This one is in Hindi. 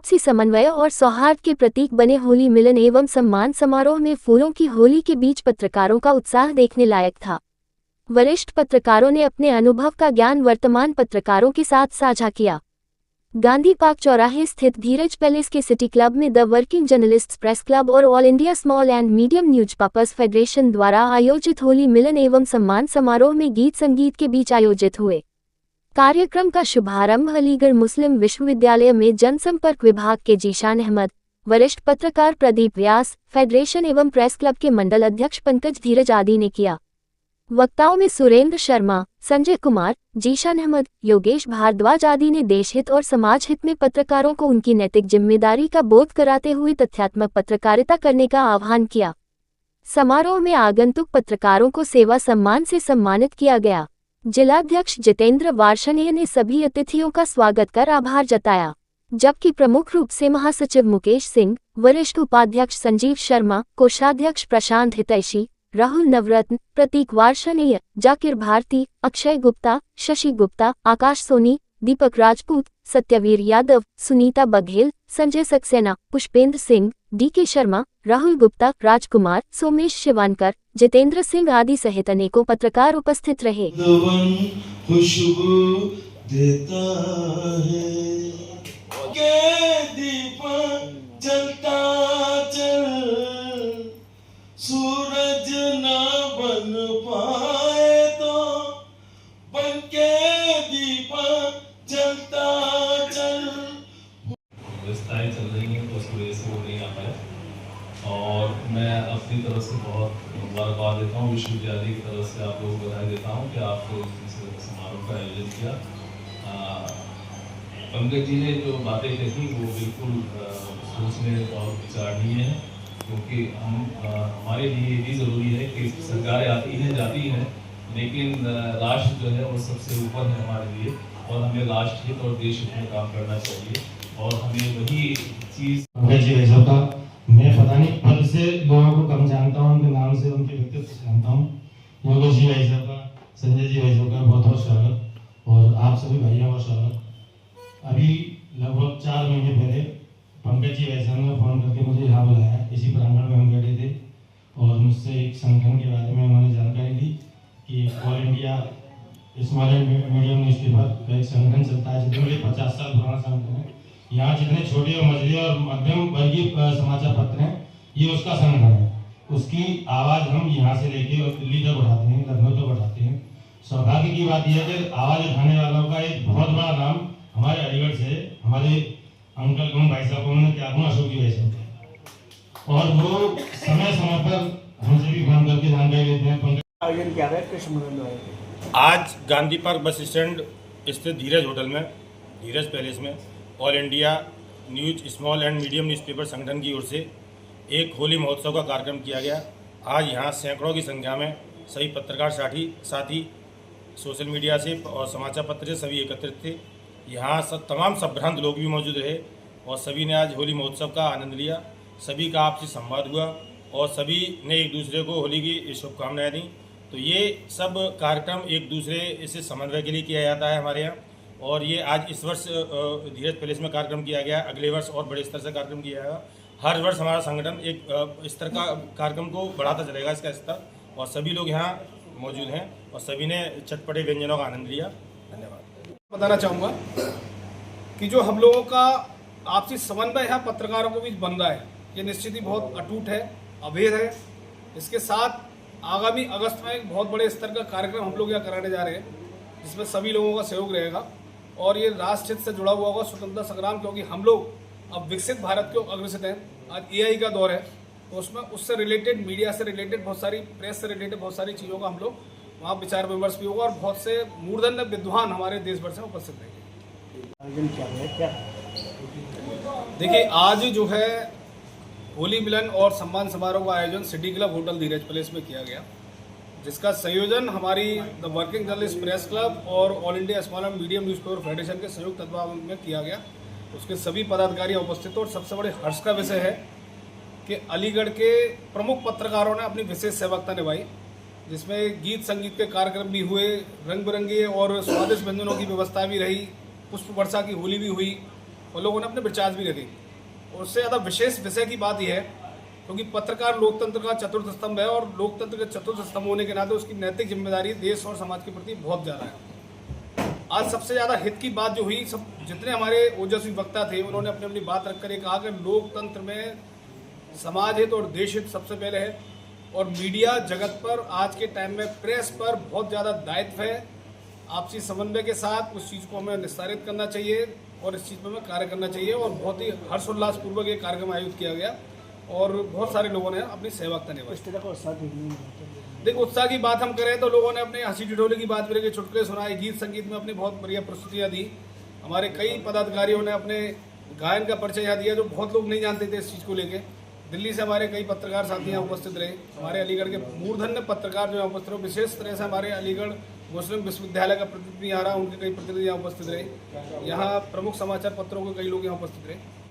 आपसी समन्वय और सौहार्द के प्रतीक बने होली मिलन एवं सम्मान समारोह में फूलों की होली के बीच पत्रकारों का उत्साह देखने लायक था। वरिष्ठ पत्रकारों ने अपने अनुभव का ज्ञान वर्तमान पत्रकारों के साथ साझा किया। गांधी पार्क चौराहे स्थित धीरज पैलेस के सिटी क्लब में the working journalists press club और all India small and medium newspapers federation द्वारा आयोजित होली मिलन एवं सम्मान समारोह में गीत संगीत के बीच आयोजित हुए। कार्यक्रम का शुभारंभ अलीगढ़ मुस्लिम विश्वविद्यालय में जनसंपर्क विभाग के जीशान अहमद, वरिष्ठ पत्रकार प्रदीप व्यास, फेडरेशन एवं प्रेस क्लब के मंडल अध्यक्ष पंकज धीरज आदि ने किया। वक्ताओं में सुरेंद्र शर्मा, संजय कुमार, जीशान अहमद, योगेश भारद्वाज आदि ने देशहित और समाज हित में पत्रकारों को उनकी नैतिक जिम्मेदारी का बोध कराते हुए तथ्यात्मक पत्रकारिता करने का आह्वान किया। समारोह में आगंतुक पत्रकारों को सेवा सम्मान से सम्मानित किया गया। जिलाध्यक्ष जितेंद्र वार्षणेय ने सभी अतिथियों का स्वागत कर आभार जताया, जबकि प्रमुख रूप से महासचिव मुकेश सिंह, वरिष्ठ उपाध्यक्ष संजीव शर्मा, कोषाध्यक्ष प्रशांत हितैषी, राहुल नवरत्न, प्रतीक वार्षणेय, जाकिर भारती, अक्षय गुप्ता, शशि गुप्ता, आकाश सोनी, दीपक राजपूत, सत्यवीर यादव, सुनीता बघेल, संजय सक्सेना, पुष्पेंद्र सिंह, डीके शर्मा, राहुल गुप्ता, राजकुमार, सोमेश शिवानकर, जितेंद्र सिंह आदि सहित अनेकों पत्रकार उपस्थित रहे। खुशबू देता है के दीपक जलता चल, सूरज ना बन पाए तो बन के दीपक जलता चल। व्यवस्थाएं चल रही हैं तो उसकी वजह से वो नहीं आ पाए, और मैं अपनी तरफ से बहुत मुबारकबाद देता हूँ, विश्वविद्यालय की तरफ से आप लोगों को बधाई देता हूँ कि आपको इस समारोह का आयोजन किया। पंकज जी ने जो बातें कही वो बिल्कुल सोचने और विचारणीय है, क्योंकि हमारे लिए ये भी ज़रूरी है कि सरकारें आती हैं जाती हैं, लेकिन राष्ट्र जो है वो सबसे ऊपर है हमारे लिए, और हमें राष्ट्र हित और देश हित में काम करना चाहिए, और हमें वही चीज़। पंकज जी भाई साहब का मैं पता नहीं पद से लोगों को कम जानता हूँ, उनके नाम से उनके व्यक्तित्व से जानता हूँ। योगेश जी भाई साहब का, संजय जी भाई साहब का बहुत बहुत स्वागत, और आप सभी भाइयों का स्वागत। अभी लगभग 4 महीने पहले पंकज जी भाई साहब ने फोन करके मुझे यहाँ बुलाया, इसी प्रांगण में हम बैठे थे, और मुझसे एक संगठन के बारे में उन्होंने जानकारी दी कि all India small and medium newspaper का एक संगठन चलता है, जिसमें 50 साल पुराना संगठन है। यहाँ जितने छोटे और मझले और मध्यम वर्गीय समाचार पत्र हैं, ये उसका संगठन है। उसकी आवाज़ हम यहाँ से लेके और दिल्ली तक बढ़ाते हैं, लखनऊ तक बढ़ाते हैं। सौभाग्य की बात यह है कि आवाज़ उठाने वालों का एक बहुत बड़ा नाम हमारे अलीगढ़ से हमारे अंकल गुम भाई साहब उन्होंने क्या गुण अशोक जी भाई साहब, और वो समय समय पर हमसे भी फोन करके जानकारी लेते हैं। आयोजन क्या है, किस मुद्दे? आज गांधी पार्क बस स्टैंड स्थित धीरज होटल में, धीरज पैलेस में all India news small and medium newspaper संगठन की ओर से एक होली महोत्सव का कार्यक्रम किया गया। आज यहाँ सैकड़ों की संख्या में सभी पत्रकार साथी सोशल मीडिया से और समाचार पत्र से सभी एकत्रित थे। यहाँ तमाम संभ्रांत लोग भी मौजूद रहे, और सभी ने आज होली महोत्सव का आनंद लिया। सभी का आपसी संवाद हुआ, और सभी ने एक दूसरे को होली की शुभकामनाएं दी। तो ये सब कार्यक्रम एक दूसरे से समन्वय के लिए किया जाता है हमारे यहाँ, और ये आज इस वर्ष धीरज पैलेस में कार्यक्रम किया गया। अगले वर्ष और बड़े स्तर से कार्यक्रम किया जाएगा। हर वर्ष हमारा संगठन एक स्तर का कार्यक्रम को बढ़ाता चलेगा, इसका स्तर, और सभी लोग यहाँ मौजूद हैं और सभी ने चटपटे व्यंजनों का आनंद लिया। धन्यवाद। बताना चाहूँगा कि जो हम लोगों का आपसी समन्वय है पत्रकारों को बीच बन रहा है, ये निश्चित ही बहुत अटूट है, अभेद है। इसके साथ आगामी अगस्त में एक बहुत बड़े स्तर का कार्यक्रम हम लोग यहाँ कराने जा रहे हैं, जिसमें सभी लोगों का सहयोग रहेगा, और ये राष्ट्र हित से जुड़ा हुआ होगा, स्वतंत्रता संग्राम, क्योंकि हम लोग अब विकसित भारत के अग्रसर हैं। आज AI का दौर है, तो उसमें उससे रिलेटेड, मीडिया से रिलेटेड बहुत सारी, प्रेस से रिलेटेड बहुत सारी चीज़ों का हम लोग वहाँ विचार विमर्श भी होगा, और बहुत से मूर्धन्य विद्वान हमारे देश भर से उपस्थित रहेंगे। आयोजन क्या है, क्या देखिए, आज जो है होली मिलन और सम्मान समारोह का आयोजन city club hotel Dheeraj palace में किया गया, जिसका संयोजन हमारी the working journalist press club और all India small and medium newspaper federation के संयुक्त तत्वावधान में किया गया। उसके सभी पदाधिकारी उपस्थित, और सबसे बड़े हर्ष का विषय है कि अलीगढ़ के प्रमुख पत्रकारों ने अपनी विशेष सेवकता निभाई, जिसमें गीत संगीत के कार्यक्रम भी हुए, रंग बिरंगे और स्वादिष्ट व्यंजनों की व्यवस्था भी रही, पुष्प वर्षा की होली भी हुई, और लोगों ने अपने विचार भी रखे। और उससे ज़्यादा विशेष विषय की बात यह है क्योंकि पत्रकार लोकतंत्र का चतुर्थ स्तंभ है और लोकतंत्र के चतुर्थ स्तंभ होने के नाते उसकी नैतिक जिम्मेदारी देश और समाज के प्रति बहुत ज़्यादा है। आज सबसे ज़्यादा हित की बात जो हुई, सब जितने हमारे ओजस्वी वक्ता थे उन्होंने अपनी अपनी बात रखकर ये कहा कि लोकतंत्र में समाज हित और देश हित सबसे पहले है और मीडिया जगत पर आज के टाइम में प्रेस पर बहुत ज़्यादा दायित्व है। आपसी समन्वय के साथ उस चीज़ को हमें निस्तारित करना चाहिए और इस चीज़ पर हमें कार्य करना चाहिए और बहुत ही हर्षोल्लासपूर्वक ये कार्यक्रम आयोजित किया गया और बहुत सारे लोगों ने अपनी सहभागिता निभाई। देखो, उत्साह की बात हम करें तो लोगों ने अपने हंसी ठिठोले की बात करें, चुटकुले सुनाए, गीत संगीत में अपनी बहुत बढ़िया प्रस्तुतियाँ दी। हमारे कई पदाधिकारियों ने अपने गायन का परिचय यहाँ दिया जो बहुत लोग नहीं जानते थे इस चीज़ को लेके। दिल्ली से हमारे कई पत्रकार साथी यहाँ उपस्थित रहे, हमारे अलीगढ़ के मूर्धन्य पत्रकार जो यहाँ उपस्थित रहे, विशेष तरह से हमारे अलीगढ़ मुस्लिम विश्वविद्यालय का प्रतिनिधि यहाँ रहा, उनके कई प्रतिनिधि यहाँ उपस्थित रहे। यहाँ प्रमुख समाचार पत्रों के कई लोग यहाँ उपस्थित रहे।